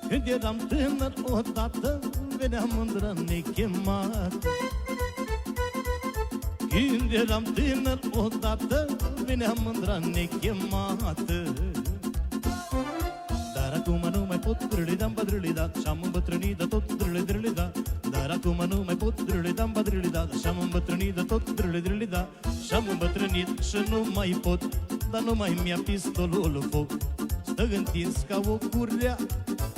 Când eram tânăr odată venea mândră nechemat. Când eram tânăr odată venea mândra nechemată. Dar acum nu mai pot drâli-dam badrâli-da, și-am îmbătrânit de tot drâli-drâli-da. Dar acum nu mai pot drâli-dam badrâli-da, și-am îmbătrânit de tot drâli-drâli-da. Și-am îmbătrânit și nu mai pot, dar nu mai mi-a pistolul foc. Stă întins ca o curea,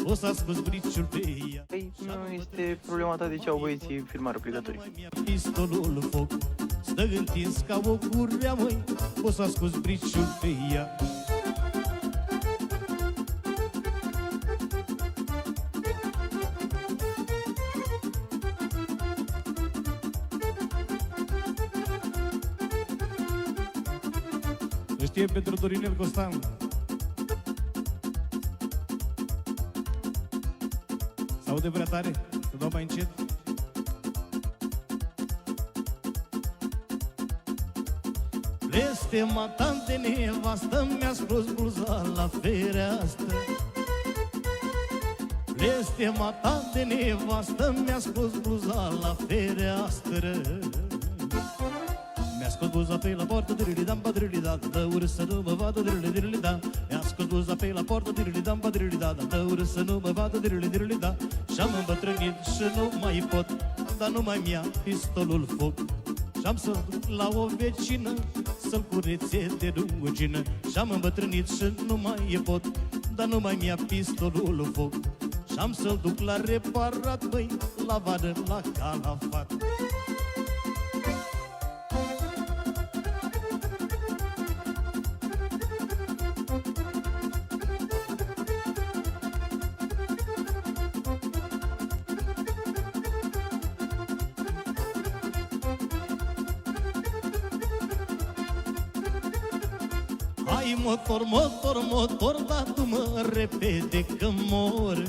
o să ascult briciul pe ea. Păi nu este problema ta de ce au băieții filmare obligatorie. Pistolul foc, stă întins ca o curea, măi, o să ascult briciul pe ea. Știe pentru Dorinel Costan. S-aude prea tare? Să dau mai încet? Blestema de nevastă mi-a scos bluza la fereastră. Blestema de nevastă mi-a scos bluza la fereastră. Mi-a scos bluza pe la poartă, dirili-dam, badrili-da, dă urât să nu mă vadă, dirili-dirili-da. Mi-a scos bluza pe la poartă, dirili-dam, badrili-da, dă urât să nu mă vadă, dirili-dirili-da. Și-am îmbătrânit și nu mai pot, dar nu mai mi-a pistolul foc. Și-am să duc la o vecină să-l curețe de rugină. Și-am îmbătrânit și nu mai pot, dar nu mai mi-a pistolul foc. Și-am să-l duc la reparat, băi, la vară, la Calafat. Hai motor, motor, motor, da tu mă repede că mor.